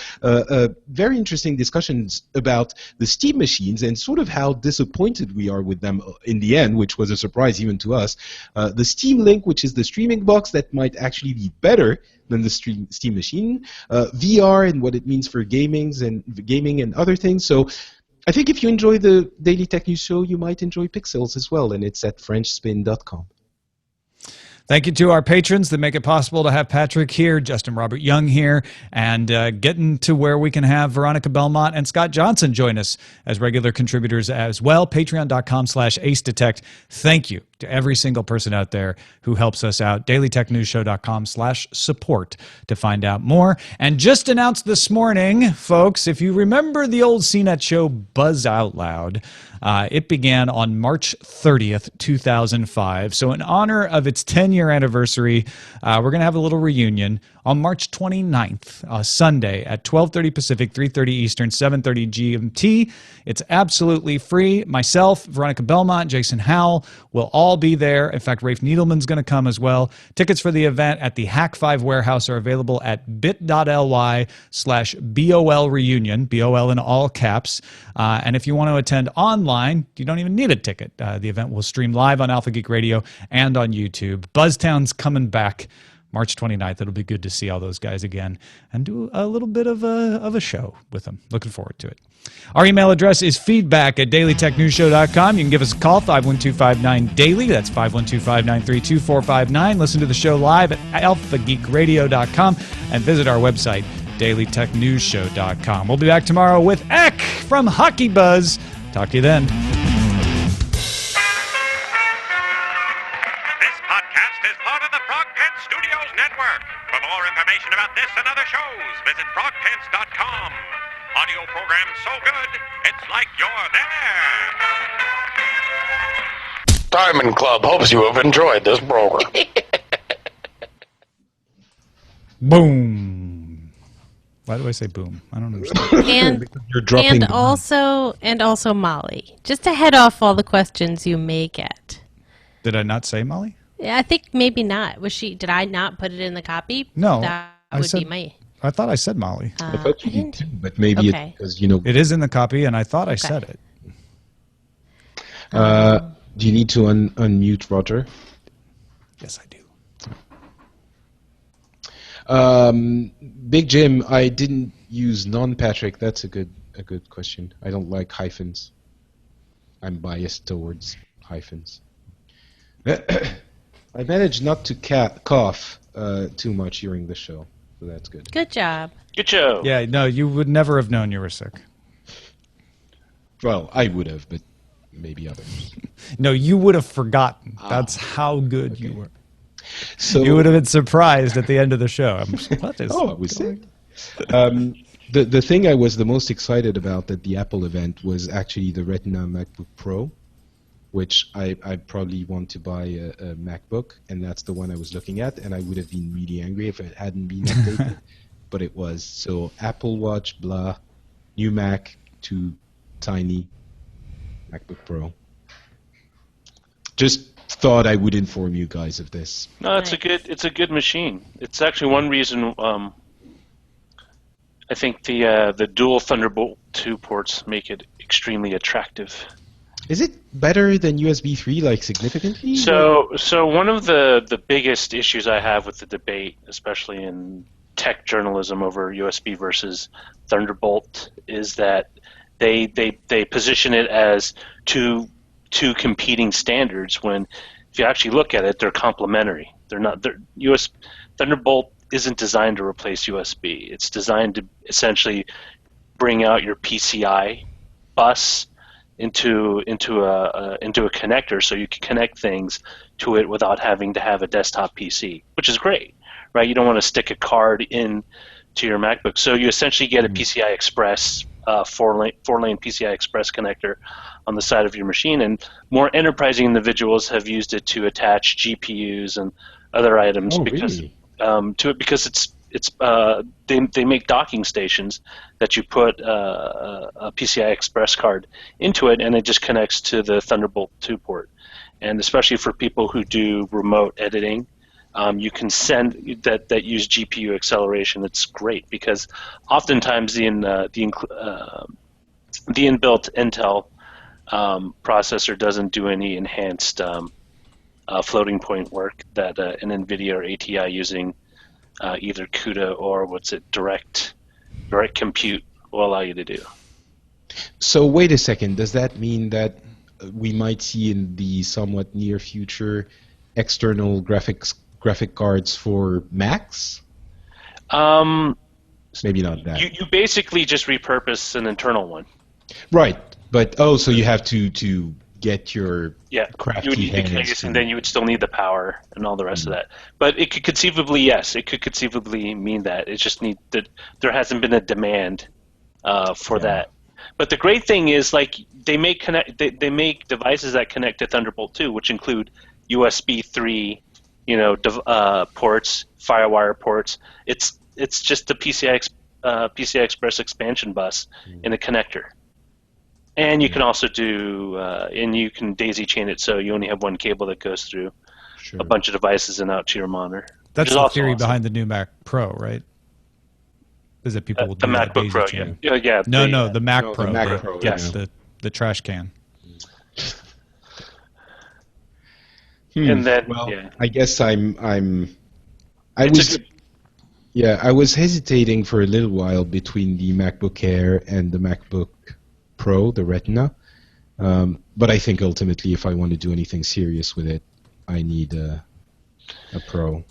Speaker 2: very interesting discussions about the Steam machines and sort of how disappointed we are with them in the end, which was a surprise even to us. The Steam Link, which is the streaming box that might actually be better than the Steam machine, VR and what it means for gaming and other things. So I think if you enjoy the Daily Tech News show, you might enjoy Pixels as well, and it's at FrenchSpin.com.
Speaker 1: Thank you to our patrons that make it possible to have Patrick here, Justin Robert Young here, and getting to where we can have Veronica Belmont and Scott Johnson join us as regular contributors as well. Patreon.com/AceDetect. Thank you to every single person out there who helps us out. DailyTechNewsShow.com/support to find out more. And just announced this morning, folks, if you remember the old CNET show Buzz Out Loud, it began on March 30th, 2005. So in honor of its 10-year anniversary, we're going to have a little reunion on March 29th, Sunday at 12:30 Pacific, 3:30 Eastern, 7:30 GMT. It's absolutely free. Myself, Veronica Belmont, Jason Howell will all be there. In fact, Rafe Needleman's going to come as well. Tickets for the event at the Hack 5 warehouse are available at bit.ly/BOL reunion, BOL in all caps. And if you want to attend online, you don't even need a ticket. The event will stream live on Alpha Geek Radio and on YouTube. Buzztown's coming back March 29th. It'll be good to see all those guys again and do a little bit of a show with them. Looking forward to it. Our email address is feedback@dailytechnewsshow.com. You can give us a call, 512-59-DAILY. That's 512-593-2459. Listen to the show live at alphageekradio.com and visit our website, dailytechnewsshow.com. We'll be back tomorrow with Eck from Hockey Buzz. Talk to you then.
Speaker 4: This podcast is part of the Frog Pants Studios Network. For more information about this and other shows, visit frogpants.com. Audio program so good, it's like you're there.
Speaker 5: Diamond Club hopes you have enjoyed this program.
Speaker 1: Boom. Why do I say boom? I don't understand.
Speaker 2: You're dropping
Speaker 6: and also Molly. Just to head off all the questions you may get.
Speaker 1: Did I not say Molly?
Speaker 6: Yeah, I think maybe not. Was she? Did I not put it in the copy?
Speaker 1: No,
Speaker 6: That
Speaker 1: I
Speaker 6: would
Speaker 1: said-
Speaker 6: be my.
Speaker 1: I thought I said Molly.
Speaker 2: I thought you did too, but maybe
Speaker 6: Okay.
Speaker 2: it's because, you know.
Speaker 1: It is in the copy, and I thought I said it.
Speaker 2: Do you need to unmute Roger?
Speaker 1: Yes, I do.
Speaker 2: Big Jim, I didn't use non-Patrick. That's a good question. I don't like hyphens. I'm biased towards hyphens. I managed not to cough too much during the show, so that's good.
Speaker 6: Good job.
Speaker 5: Good show.
Speaker 1: Yeah, no, you would never have known you were sick.
Speaker 2: Well, I would have, but maybe others.
Speaker 1: No, you would have forgotten. That's how good you were.
Speaker 2: So
Speaker 1: You would have been surprised at the end of the show. What is
Speaker 2: I was sick. The thing I was the most excited about at the Apple event was actually the Retina MacBook Pro, which I probably want to buy a MacBook, and that's the one I was looking at, and I would have been really angry if it hadn't been updated, but it was. So Apple Watch, blah, new Mac, too tiny, MacBook Pro. Just thought I would inform you guys of this.
Speaker 5: No, it's a good machine. It's actually one reason I think the dual Thunderbolt 2 ports make it extremely attractive.
Speaker 2: Is it better than USB 3, like significantly?
Speaker 5: So one of the biggest issues I have with the debate, especially in tech journalism over USB versus Thunderbolt, is that they position it as two competing standards when if you actually look at it, they're complementary. They're not. Thunderbolt isn't designed to replace USB. It's designed to essentially bring out your PCI bus into a connector, so you can connect things to it without having to have a desktop PC, which is great, right? You don't want to stick a card in to your MacBook, so you essentially get a PCI Express four-lane PCI Express connector on the side of your machine, and more enterprising individuals have used it to attach GPUs and other items
Speaker 2: Really?
Speaker 5: To it because they make docking stations that you put a PCI Express card into it, and it just connects to the Thunderbolt 2 port. And especially for people who do remote editing, you can send that use GPU acceleration. It's great because oftentimes the inbuilt Intel processor doesn't do any enhanced floating point work that an NVIDIA or ATI using either CUDA or direct compute will allow you to do.
Speaker 2: So wait a second. Does that mean that we might see in the somewhat near future external graphic cards for Macs? Maybe not that.
Speaker 5: You basically just repurpose an internal one.
Speaker 2: Right, but so you have to get your crafty
Speaker 5: you would need the
Speaker 2: hands
Speaker 5: case,
Speaker 2: to-
Speaker 5: and then you would still need the power and all the rest of that. But it could conceivably, it could conceivably mean that. It just need that there hasn't been a demand for that. But the great thing is, like, they make devices that connect to Thunderbolt 2, which include USB 3, ports, FireWire ports. It's just the PCI Express expansion bus in a connector. And you can also do, and you can daisy chain it so you only have one cable that goes through a bunch of devices and out to your monitor.
Speaker 1: That's
Speaker 5: which is
Speaker 1: the
Speaker 5: also
Speaker 1: theory
Speaker 5: awesome.
Speaker 1: behind the new Mac Pro, right? Is that people will
Speaker 5: The
Speaker 1: do that
Speaker 5: MacBook
Speaker 1: daisy
Speaker 5: Pro,
Speaker 1: chain.
Speaker 5: yeah.
Speaker 1: No, the Mac
Speaker 2: No, the
Speaker 1: Pro.
Speaker 2: Mac Pro,
Speaker 5: yes.
Speaker 1: The trash can.
Speaker 5: And then,
Speaker 2: Well,
Speaker 5: yeah.
Speaker 2: I guess I
Speaker 5: It's a good-
Speaker 2: I was hesitating for a little while between the MacBook Air and the MacBook Pro, the Retina. But I think ultimately, if I want to do anything serious with it, I need a Pro.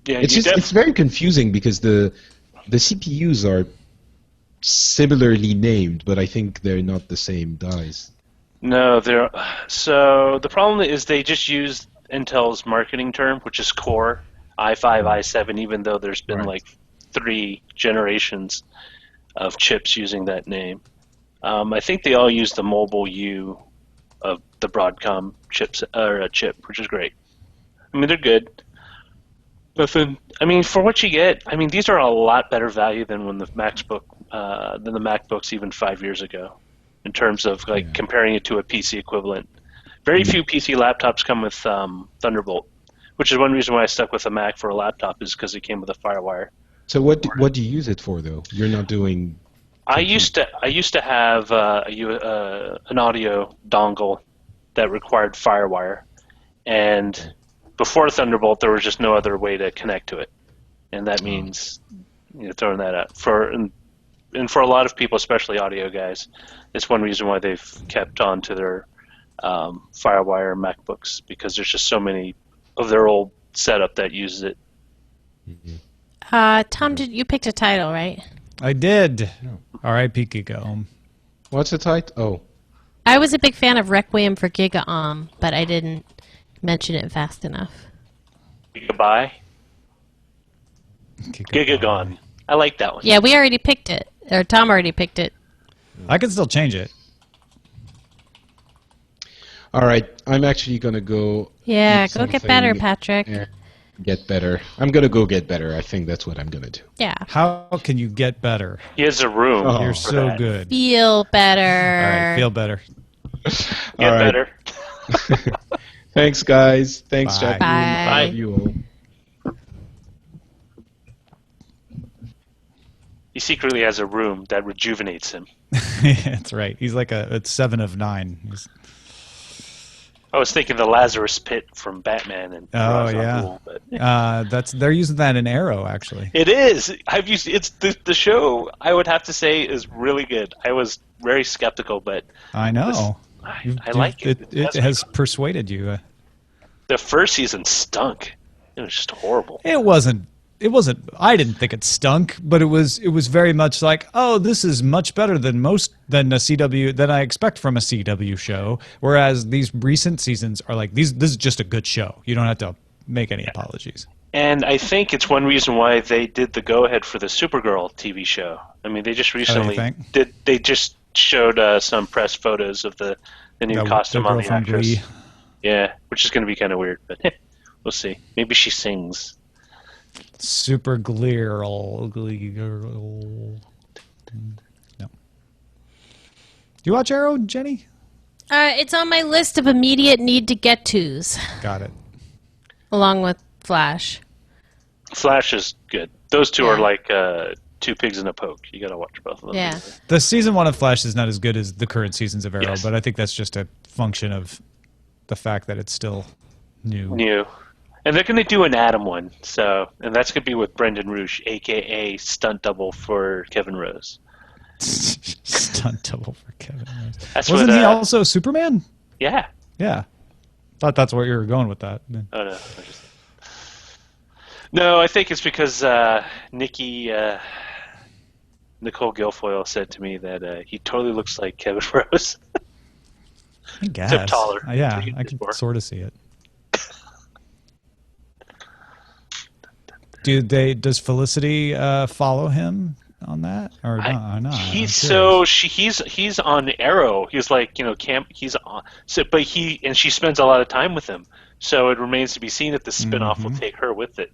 Speaker 5: Yeah,
Speaker 2: It's very confusing because the CPUs are similarly named, but I think they're not the same dies.
Speaker 5: No, so the problem is they just use Intel's marketing term, which is Core, i5, i7, even though there's been like 3 generations of chips using that name. I think they all use the mobile U of the Broadcom chip, which is great. I mean, they're good. Nothing. I mean, for what you get, I mean, these are a lot better value than when the MacBooks even 5 years ago, in terms of comparing it to a PC equivalent. Very few PC laptops come with Thunderbolt, which is one reason why I stuck with a Mac for a laptop, is because it came with a FireWire.
Speaker 2: So what do you use it for, though? You're not doing...
Speaker 5: I used to have an audio dongle that required FireWire, and before Thunderbolt, there was just no other way to connect to it, and that means throwing that out and for a lot of people, especially audio guys, it's one reason why they've kept on to their FireWire MacBooks, because there's just so many of their old setup that uses it.
Speaker 6: Tom, you picked a title, right?
Speaker 1: I did. R.I.P. GigaOm.
Speaker 2: What's the title? Oh.
Speaker 6: I was a big fan of Requiem for GigaOm, but I didn't mention it fast enough.
Speaker 5: Goodbye. Gigagon. I like that one.
Speaker 6: Yeah, we already picked it. Or Tom already picked it.
Speaker 1: I can still change it.
Speaker 2: All right, I'm actually going to go...
Speaker 6: Yeah,
Speaker 2: eat
Speaker 6: go get better,
Speaker 2: something
Speaker 6: Patrick.
Speaker 2: and get better. I'm going to go get better. I think that's what I'm going to do.
Speaker 6: Yeah.
Speaker 1: How can you get better?
Speaker 5: He has a room.
Speaker 2: Oh.
Speaker 1: You're
Speaker 5: for
Speaker 1: so
Speaker 5: that.
Speaker 1: good.
Speaker 6: Feel better.
Speaker 1: All right, feel better.
Speaker 5: Get
Speaker 2: All right.
Speaker 5: better.
Speaker 2: Thanks, guys. Thanks,
Speaker 1: Bye.
Speaker 2: Jacqueline.
Speaker 6: Bye.
Speaker 2: I love you all.
Speaker 5: He secretly has a room that rejuvenates him.
Speaker 1: That's right. He's like a 7 of 9.
Speaker 5: I was thinking the Lazarus Pit from Batman and
Speaker 1: Oh,
Speaker 5: Ra's al
Speaker 1: yeah.
Speaker 5: Ghul, but
Speaker 1: They're using that in Arrow, actually.
Speaker 5: it is. I've used it's the show. I would have to say is really good. I was very skeptical, but
Speaker 1: I know.
Speaker 5: I like it.
Speaker 1: It has persuaded you.
Speaker 5: The first season stunk. It was just horrible.
Speaker 1: It wasn't. I didn't think it stunk, but it was very much like, oh, this is much better than a CW than I expect from a CW show. Whereas these recent seasons are like this is just a good show. You don't have to make any apologies.
Speaker 5: And I think it's one reason why they did the go-ahead for the Supergirl TV show. I mean, they just recently
Speaker 1: think?
Speaker 5: They just showed some press photos of the new costume on the
Speaker 1: girl from
Speaker 5: actress.
Speaker 1: Glee.
Speaker 5: Yeah, which is going to be kind of weird, but we'll see. Maybe she sings.
Speaker 1: Super Glee girl. No. Do you watch Arrow, Jenny?
Speaker 6: It's on my list of immediate need to get tos,
Speaker 1: Got it.
Speaker 6: along with Flash.
Speaker 5: Flash is good. Those two
Speaker 6: Yeah.
Speaker 5: are like two pigs in a poke. You got to watch both of them.
Speaker 6: Yeah.
Speaker 1: The season 1 of Flash is not as good as the current seasons of Arrow,
Speaker 5: Yes.
Speaker 1: but I think that's just a function of the fact that it's still new.
Speaker 5: New. And they're going to do an Atom one, and that's going to be with Brendan Rouge, a.k.a. stunt double for Kevin Rose.
Speaker 1: Stunt double for Kevin Rose.
Speaker 5: That's
Speaker 1: Wasn't
Speaker 5: what,
Speaker 1: he also Superman?
Speaker 5: Yeah.
Speaker 1: Yeah. Thought that's where you were going with that.
Speaker 5: Oh, no. No, I think it's because Nicole Guilfoyle said to me that he totally looks like Kevin Rose.
Speaker 1: I guess.
Speaker 5: Except taller.
Speaker 1: Yeah,
Speaker 5: He
Speaker 1: I
Speaker 5: is
Speaker 1: can
Speaker 5: more.
Speaker 1: sort of see it. Does Felicity follow him on that or not?
Speaker 5: He's
Speaker 1: I'm curious.
Speaker 5: he's on Arrow. He's like he's on. So, but she spends a lot of time with him. So it remains to be seen if the spinoff will take her with it.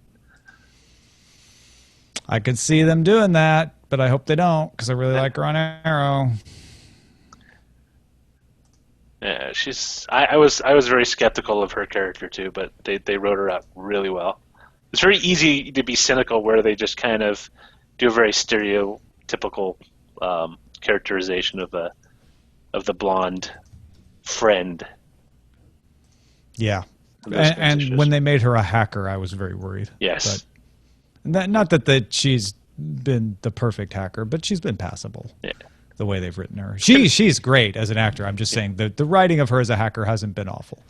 Speaker 1: I could see them doing that, but I hope they don't because I really like her on Arrow.
Speaker 5: Yeah, I was very skeptical of her character too, but they wrote her out really well. It's very easy to be cynical where they just kind of do a very stereotypical characterization of the blonde friend.
Speaker 1: Yeah,
Speaker 5: in those kinds of
Speaker 1: and
Speaker 5: shows.
Speaker 1: when they made her a hacker, I was very worried.
Speaker 5: Yes.
Speaker 1: But not that she's been the perfect hacker, but she's been passable.
Speaker 5: Yeah.
Speaker 1: The way they've written her, she's great as an actor. I'm just saying the writing of her as a hacker hasn't been awful.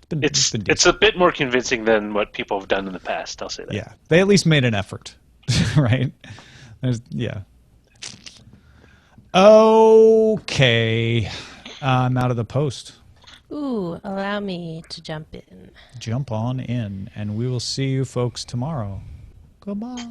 Speaker 1: It's been
Speaker 5: It's a bit more convincing than what people have done in the past. I'll say that.
Speaker 1: yeah, they at least made an effort, right? Yeah. Okay, I'm out of the post.
Speaker 6: Ooh, allow me to jump in.
Speaker 1: Jump on in, and we will see you folks tomorrow. Goodbye.